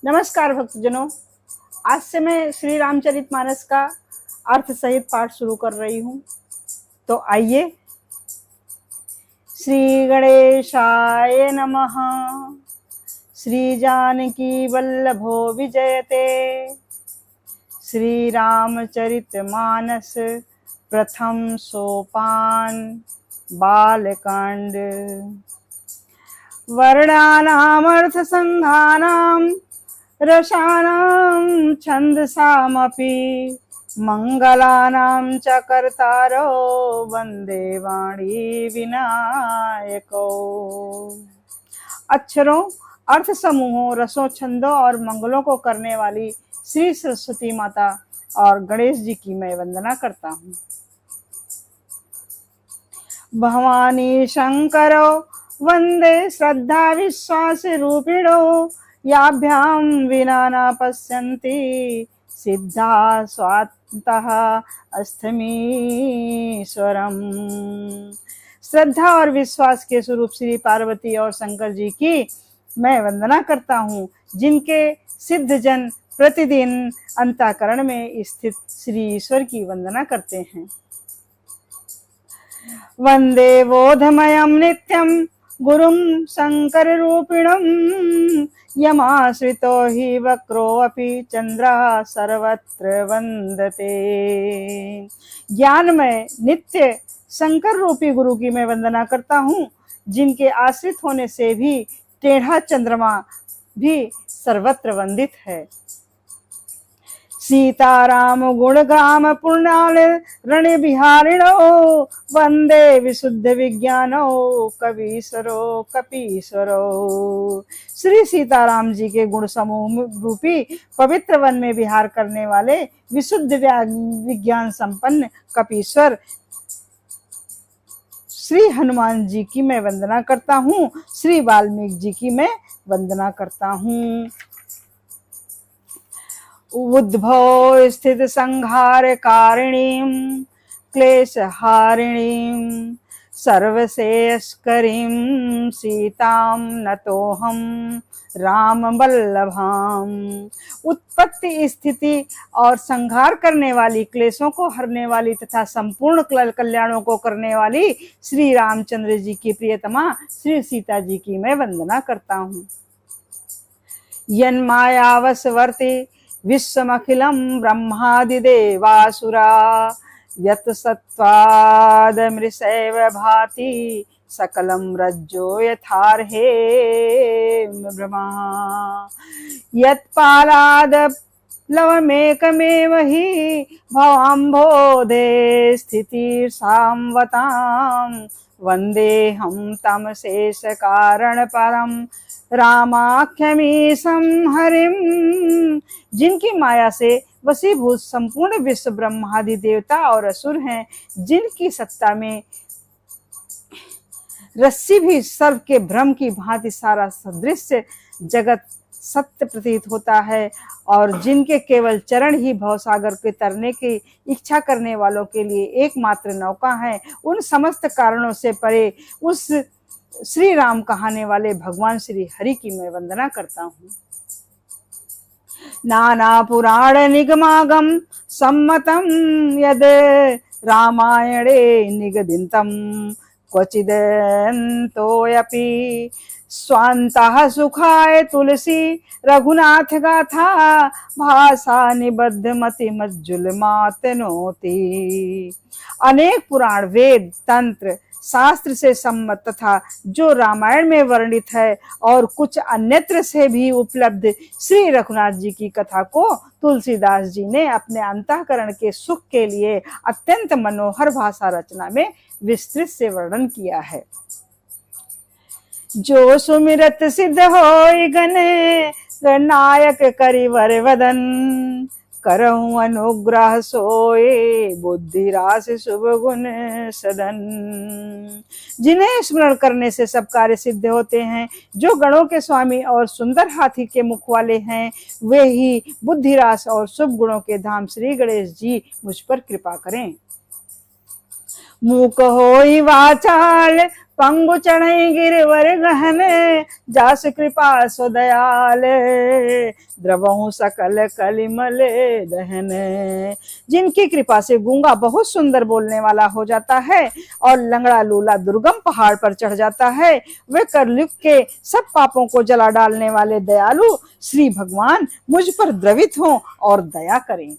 नमस्कार भक्तजनों, आज से मैं श्री रामचरितमानस का अर्थ सहित पाठ शुरू कर रही हूँ। तो आइए, श्री गणेशाय नमः। श्री जानकी वल्लभो विजयते। श्री रामचरितमानस प्रथम सोपान बालकांड। वर्णानामर्थ संधानाम रसानां छंदसामपि मंगलानां च कर्तारो वंदे वाणी विनायको। अक्षरों, अर्थ समूहों, रसों, छंदों और मंगलों को करने वाली श्री सरस्वती माता और गणेश जी की मैं वंदना करता हूँ। भवानी शंकरो वंदे श्रद्धा विश्वास रूपिणो। याभ्यां विना न पश्यन्ति सिद्धा स्वान्तः अस्थमीश्वरम्। श्रद्धा और विश्वास के स्वरूप श्री पार्वती और शंकर जी की मैं वंदना करता हूँ, जिनके सिद्ध जन प्रतिदिन अंतःकरण में स्थित श्री ईश्वर की वंदना करते हैं। वंदे बोधमयं नित्यं गुरुं शंकर रूपिणं। यमाश्रितो हि वक्रोऽपि चंद्रः सर्वत्र वंदते। ज्ञानमय नित्य शंकर रूपी गुरु की मैं वंदना करता हूँ, जिनके आश्रित होने से भी टेढ़ा चंद्रमा भी सर्वत्र वंदित है। सीताराम गुणग्राम पूर्णाल रण बिहारिणो। वंदे विशुद्ध विज्ञानो कवीश्वरो कपीश्वरो। श्री सीताराम जी के गुण समूह रूपी पवित्र वन में विहार करने वाले विशुद्ध विज्ञान संपन्न कपीश्वर श्री हनुमान जी की मैं वंदना करता हूँ। श्री वाल्मीकि जी की मैं वंदना करता हूँ। उद्भव स्थित संहार कारिणीं क्लेश हारिणीं सर्वशेषकरीं सीतां नतोहम राम वल्लभाम। उत्पत्ति स्थिति और संहार करने वाली, क्लेशों को हरने वाली तथा संपूर्ण कल्याणों को करने वाली श्री रामचंद्र जी की प्रियतमा श्री सीता जी की मैं वंदना करता हूँ। यन्मायावशवर्ती विश्वमखिलं ब्रह्मादिदेवासुरा। यत् सत्त्वादमृषैव भाति सकलं रज्जो यथार्हे ब्रह्मा। यत्पालादप्लवमेकमेव हि भवाम्भोधे स्थितिर्साम्वताम्। वन्देऽहं तं शेषकारणपरं रामाख्यमीशं हरिं। जिनकी माया से वसीभूत संपूर्ण विश्व ब्रह्मादि देवता और असुर हैं, जिनकी सत्ता में रस्सी भी सर्व के भ्रम की भांति सारा सदृश्य जगत सत्य प्रतीत होता है, और जिनके केवल चरण ही भवसागर के तरने की इच्छा करने वालों के लिए एकमात्र नौका है, उन समस्त कारणों से परे उस श्री राम कहाने वाले भगवान श्री हरि की मैं वंदना करता हूँ। नाना पुराण निगमागम सम्मतम यद रामायणे निगदितं क्वचिदन्तोऽपि स्वान्तः सुखाय तुलसी रघुनाथ गाथा भाषा निबद्ध मति मज्जुलमातनोति। अनेक पुराण, वेद, तंत्र, शास्त्र से सम्मत तथा जो रामायण में वर्णित है और कुछ अन्यत्र से भी उपलब्ध श्री रघुनाथ जी की कथा को तुलसीदास जी ने अपने अंतःकरण के सुख के लिए अत्यंत मनोहर भाषा रचना में विस्तृत से वर्णन किया है। जो सुमिरत सिद्ध होय गने नायक करिवर वदन। करहु अनुग्रह सोए बुद्धि रास शुभ गुण सदन। जिन्हें स्मरण करने से सब कार्य सिद्ध होते हैं, जो गणों के स्वामी और सुंदर हाथी के मुख वाले हैं, वे ही बुद्धिरास और शुभ गुणों के धाम श्री गणेश जी मुझ पर कृपा करें। मूक होई वाचाल पंगु चढ़ई गिरवर गहन, जास कृपा सो दयाल, द्रवहु सकल कलिमल दहन। जिनकी कृपा से गूंगा बहुत सुंदर बोलने वाला हो जाता है और लंगड़ा लूला दुर्गम पहाड़ पर चढ़ जाता है, वे कलयुग के सब पापों को जला डालने वाले दयालु श्री भगवान मुझ पर द्रवित हों और दया करें।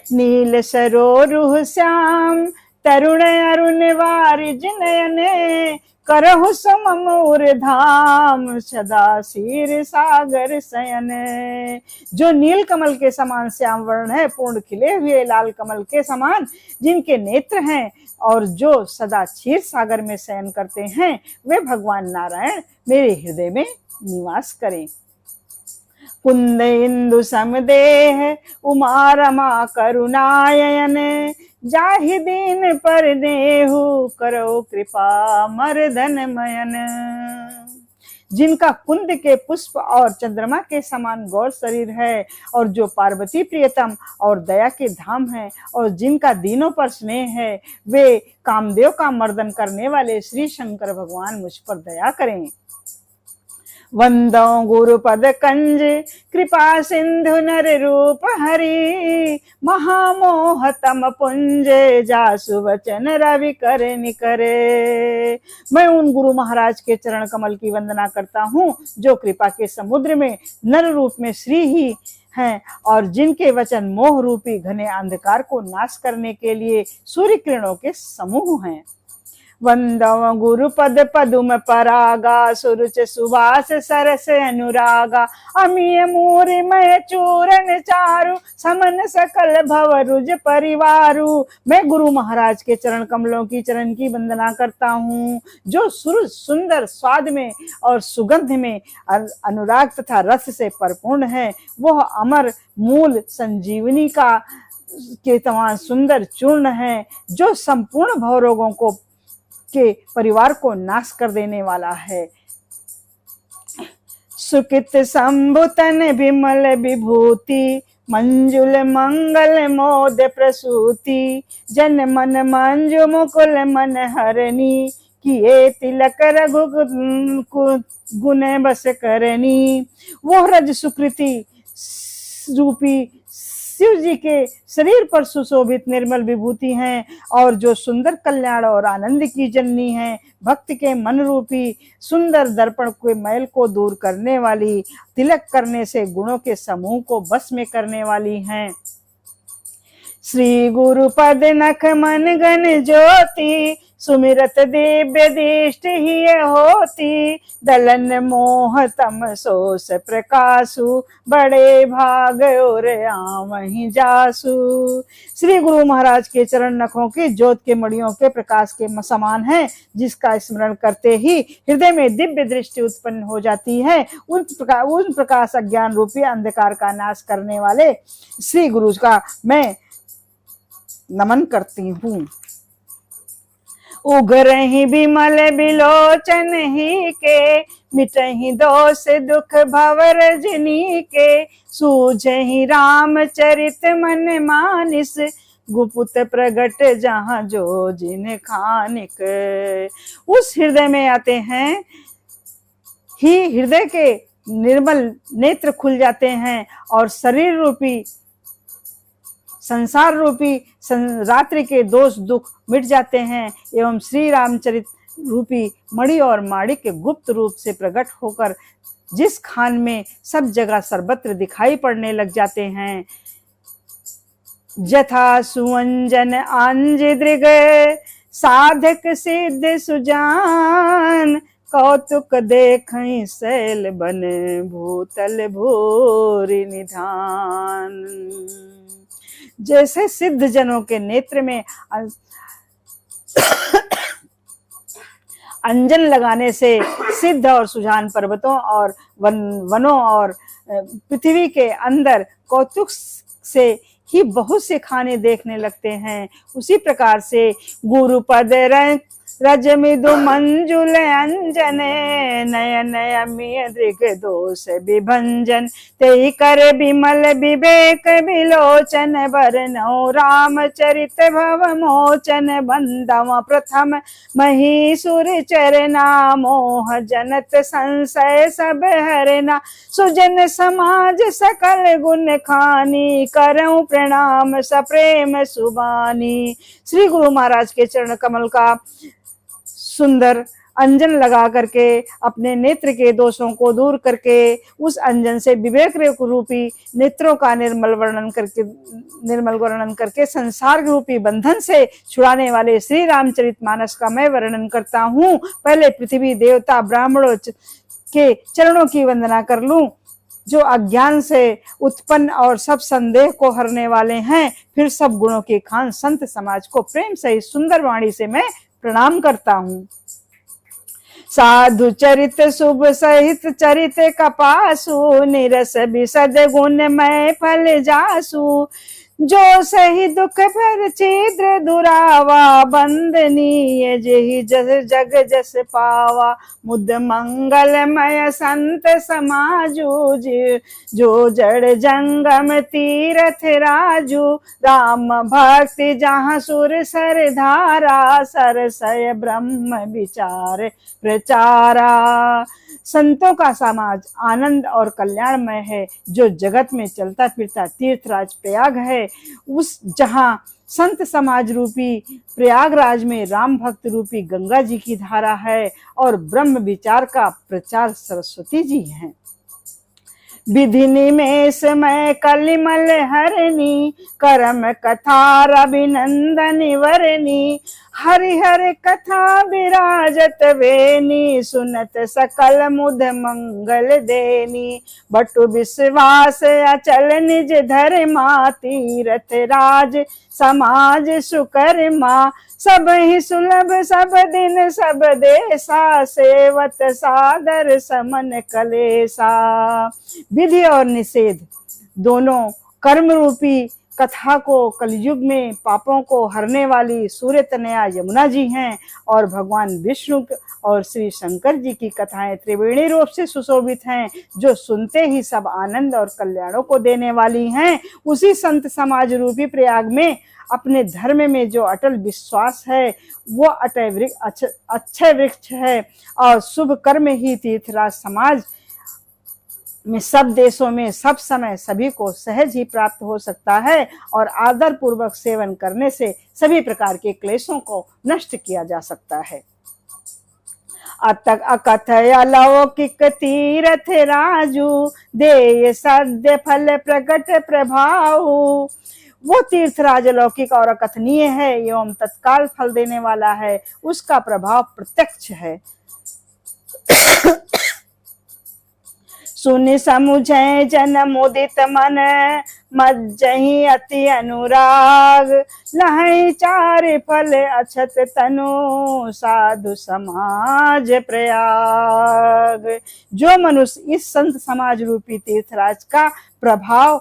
नील सरोरुह श्याम तरुण अरुण वारिज नयन, करहु सममूर धाम सदा क्षीर सागर शयन। जो नील कमल के समान श्याम वर्ण है, पूर्ण खिले हुए लाल कमल के समान जिनके नेत्र हैं और जो सदा क्षीर सागर में शयन करते हैं, वे भगवान नारायण मेरे हृदय में निवास करें। कुंद इंदु समदेह उमा रमा करुणायन, जाहि दीन पर देहु करो कृपा मर्दन मयन। जिनका कुंद के पुष्प और चंद्रमा के समान गौर शरीर है और जो पार्वती प्रियतम और दया के धाम है और जिनका दीनों पर स्नेह है, वे कामदेव का मर्दन करने वाले श्री शंकर भगवान मुझ पर दया करें। वंदो गुरुपद कंज कृपा सिंधु नर रूप हरि, महामोह तम पुंज जासु वचन रवि कर निकरे। मैं उन गुरु महाराज के चरण कमल की वंदना करता हूँ जो कृपा के समुद्र में नर रूप में श्री ही हैं और जिनके वचन मोह रूपी घने अंधकार को नाश करने के लिए सूर्य किरणों के समूह हैं। वंदव गुरुपद पदुम परागा, सुरुच सुवास सरस अनुरागा, अमीय मूरि मय चूरन चारु, समन सकल भव रुज परिवारु। मैं गुरु महाराज के चरण कमलों की चरण की वंदना करता हूँ जो सुर सुंदर स्वाद में और सुगंध में अनुराग तथा रस से परिपूर्ण है। वह अमर मूल संजीवनी का के समान सुंदर चूर्ण है जो संपूर्ण भवरोगों को के परिवार को नाश कर देने वाला है। सुकित संभुतन विमल विभूति, मंजुल मंगल मोद प्रसूति, जन मन मंजु मुकुल मन हरणी, किए तिलक रघु गुण बस करनी। वो रज सुकृति रूपी शिव जी के शरीर पर सुशोभित निर्मल विभूति हैं और जो सुंदर कल्याण और आनंद की जननी है, भक्त के मन रूपी सुंदर दर्पण के मैल को दूर करने वाली, तिलक करने से गुणों के समूह को बस में करने वाली हैं। श्री गुरु पद नख मन गण ज्योति, सुमिरत दिव्य दृष्टि ही होती, दलन मोह तम सोस प्रकाशु, बड़े भाग और आवहीं जासु। श्री गुरु महाराज के चरण नखों की ज्योत के मणियों के प्रकाश के समान है, जिसका स्मरण करते ही हृदय में दिव्य दृष्टि उत्पन्न हो जाती है। उन प्रकाश अज्ञान रूपी अंधकार का नाश करने वाले श्री गुरु का मैं नमन करती हूँ। उगरहि बिमल बिलोचन ही के, मिटहि दोष दुख भव रजनी के, सूझहि रामचरित मन मानिस, गुपुत प्रगट जहाँ जो जिन खानिक। उस हृदय में आते हैं ही हृदय के निर्मल नेत्र खुल जाते हैं और शरीर रूपी संसार रूपी रात्रि के दोष दुख मिट जाते हैं एवं श्री रामचरित रूपी मणि और माणिक के गुप्त रूप से प्रकट होकर जिस खान में सब जगह सर्वत्र दिखाई पड़ने लग जाते हैं। जथा सुअंजन आंज दृग, साधक सिद्ध सुजान, कौतुक देखहि शैल बन, भूतल भूरि निधान। जैसे सिद्ध जनों के नेत्र में अंजन लगाने से सिद्ध और सुजान पर्वतों और वनों और पृथ्वी के अंदर कौतुक से ही बहुत से खाने देखने लगते हैं, उसी प्रकार से गुरुपद रज मृदु मंजुल अंजने, नयन अमीय दृग दोष विभंजन, तेहि कर विमल विवेक विलोचन, बरनौ रामचरित भव मोचन, बंदव प्रथम महीसुर चरना, मोह जनत संशय सब हरना, सुजन समाज सकल गुण खानी, करऊं प्रणाम सप्रेम सुबानी। श्री गुरु महाराज के चरण कमल का सुंदर अंजन लगा करके अपने नेत्र के दोषों को दूर करके उस अंजन से विवेक रूपी नेत्रों का निर्मल वर्णन करके संसार रूपी बंधन से छुड़ाने वाले श्री रामचरितमानस का मैं वर्णन करता हूँ। पहले पृथ्वी देवता ब्राह्मणों के चरणों की वंदना कर लूं जो अज्ञान से उत्पन्न और सब संदेह को हरने वाले हैं। फिर सब गुणों के खान संत समाज को प्रेम सहित सुंदर वाणी से मैं प्रणाम करता हूँ। साधु चरित शुभ सहित चरित कपासु, निरस विशद गुणमय फल जासु, जो सही दुख भर छिद्र दुरावा, बंदनीय जेहि जस जग जस पावा, मुद मंगलमय संत समाजू, जो जड़ जंगम तीरथ राजू, राम भक्ति जहाँ सुर सर धारा, सरसय ब्रह्म विचार प्रचारा। संतों का समाज आनंद और कल्याणमय है, जो जगत में चलता फिरता तीर्थराज प्रयाग है। उस जहां संत समाज रूपी प्रयागराज में राम भक्त रूपी गंगा जी की धारा है और ब्रह्म विचार का प्रचार सरस्वती जी हैं। विधि निमेष में कलिमल हरनी, करम कथा अभिनंदन वरनी, हरिहर कथा विराजत वेनी, सुनत सकल मुद मंगल देनी, बटु विश्वास अचल निज धर्मा, तीरथ राज समाज सुकर्मा, सब ही सुलभ सब दिन सब देसा, सेवत सादर समन कलेसा। विधि और निषेध दोनों कर्म रूपी कथा को कलयुग में पापों को हरने वाली सूर्य तनया यमुना जी हैं, और भगवान विष्णु और श्री शंकर जी की कथाएं त्रिवेणी रूप से सुशोभित हैं, जो सुनते ही सब आनंद और कल्याणों को देने वाली हैं। उसी संत समाज रूपी प्रयाग में अपने धर्म में जो अटल विश्वास है वो अक्षय वृक्ष है, और शुभ कर्म ही तीर्थराज समाज में सब देशों में सब समय सभी को सहज ही प्राप्त हो सकता है, और आदर पूर्वक सेवन करने से सभी प्रकार के क्लेशों को नष्ट किया जा सकता है। अतक अकथय अलौकिक तीरथ राजू, देय सद्य फल प्रकट प्रभाव। वो तीर्थराज अलौकिक और अकथनीय है एवं तत्काल फल देने वाला है, उसका प्रभाव प्रत्यक्ष है। सुनि समुझै जन मुदित मन, मज्जहि अति अनुराग, लहै चार फल अछत तनु, साधु समाज प्रयाग। जो मनुष्य इस संत समाज रूपी तीर्थराज का प्रभाव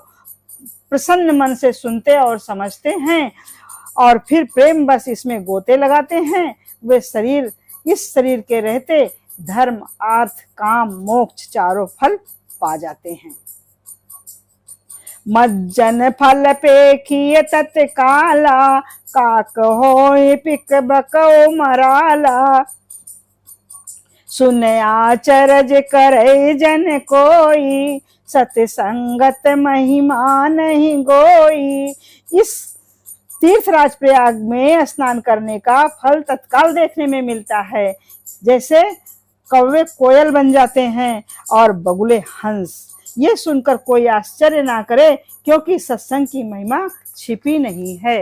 प्रसन्न मन से सुनते और समझते हैं और फिर प्रेम बस इसमें गोते लगाते हैं, वे इस शरीर के रहते धर्म अर्थ काम मोक्ष चारों फल पा जाते हैं। मज्जन फल पेखिय तत्काला, काक होय पिक बको मराला, सुन आचरज करे जन कोई, सतसंगत महिमा नहीं गोई। इस तीर्थराज प्रयाग में स्नान करने का फल तत्काल देखने में मिलता है, जैसे कौवे कोयल बन जाते हैं और बगुले हंस। ये सुनकर कोई आश्चर्य ना करे, क्योंकि सत्संग की महिमा छिपी नहीं है।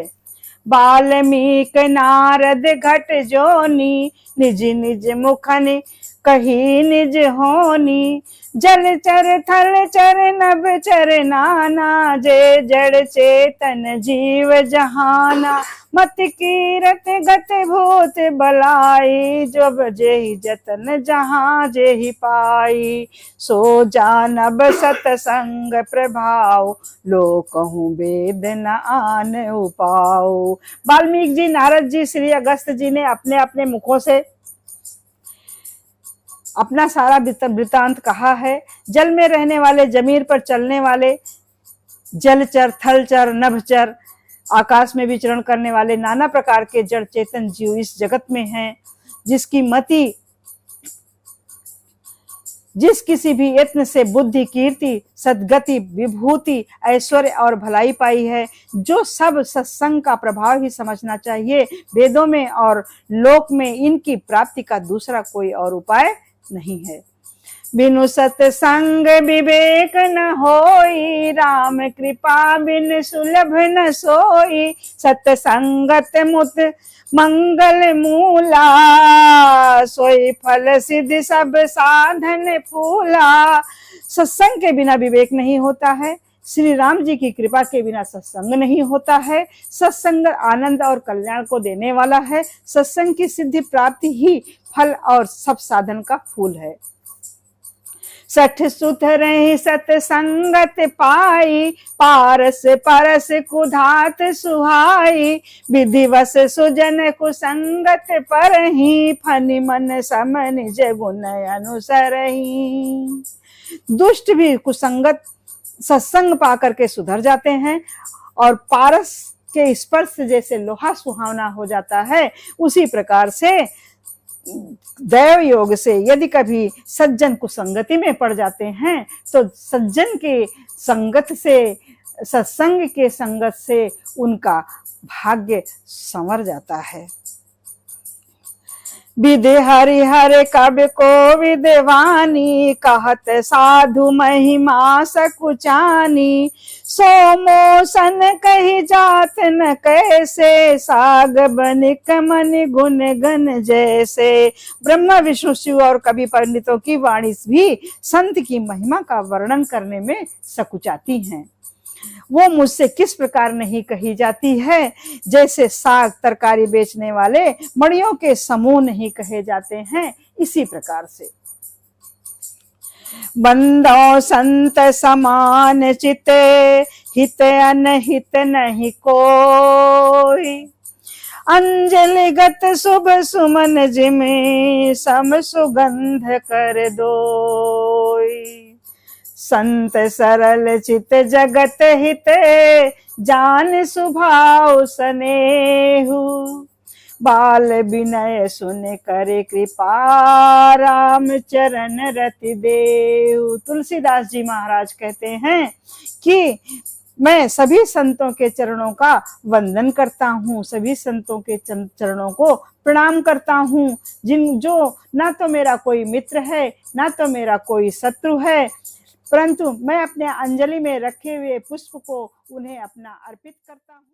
बाल्मीक नारद घट जोनी, निज निज मुखनि कही निज होनी। जल चर थल चर नभ चर नाना, जे जड़ चेतन जीव जहाना। मत कीरत गत भूत बलाई, जब जेहि जतन जहाँ जेहि पाई। सो जानब सतसंग प्रभाव, लो कहूँ वेद न आन उपाओ। वाल्मीकि जी, नारद जी, श्री अगस्त जी ने अपने अपने मुखों से अपना सारा वृतांत कहा है। जल में रहने वाले, जमीन पर चलने वाले, जलचर, थलचर, नभचर, आकाश में विचरण करने वाले नाना प्रकार के जड़ चेतन जीव इस जगत में हैं। जिसकी मति जिस किसी भी यत्न से बुद्धि, कीर्ति, सद्गति, विभूति, ऐश्वर्य और भलाई पाई है, जो सब सत्संग का प्रभाव ही समझना चाहिए। वेदों में और लोक में इनकी प्राप्ति का दूसरा कोई और उपाय नहीं है। बिनु सत्संग विवेक न होई, राम कृपा बिन सुलभ न सोई। सत्संगत मुत मंगल मूला, सोई फल सिद्ध सब साधन फूला। सत्संग के बिना विवेक नहीं होता है, श्री राम जी की कृपा के बिना सत्संग नहीं होता है। सत्संग आनंद और कल्याण को देने वाला है। सत्संग की सिद्धि प्राप्ति ही फल और सब साधन का फूल है। सठ सुत रही सतसंगत पाई, पारस परस कुधात सुहाई। विधिवस सुजन कुसंगत परही, फनि मन सम निज गुण अनुसरही। दुष्ट भी कुसंगत सत्संग पाकर के सुधर जाते हैं, और पारस के स्पर्श जैसे लोहा सुहावना हो जाता है, उसी प्रकार से दैव योग से यदि कभी सज्जन कुसंगति में पड़ जाते हैं, तो सज्जन के संगत से, सत्संग के संगत से उनका भाग्य संवर जाता है। विधि हरिहर कब को विद्वानी, कहत साधु महिमा सकुचानी। सो मोसन कही जात न कैसे, साग बनिक मन गुण गन जैसे। ब्रह्मा, विष्णु, शिव और कवि पंडितों की वाणी भी संत की महिमा का वर्णन करने में सकुचाती हैं। वो मुझसे किस प्रकार नहीं कही जाती है, जैसे साग तरकारी बेचने वाले मड़ियों के समूह नहीं कहे जाते हैं, इसी प्रकार से। बंदो संत समान चित, हित अनहित नहीं कोई। अंजलिगत शुभ सुमन जिमे, सम सुगंध कर दोई। संत सरल चित जगत हित, जान सुभाव सनेहु। बाल विनय सुन करे कृपा, राम चरण रति देहु। तुलसीदास जी महाराज कहते हैं कि मैं सभी संतों के चरणों का वंदन करता हूँ, सभी संतों के चरणों को प्रणाम करता हूँ, जो ना तो मेरा कोई मित्र है, ना तो मेरा कोई शत्रु है, परंतु मैं अपने अंजलि में रखे हुए पुष्प को उन्हें अपना अर्पित करता हूँ।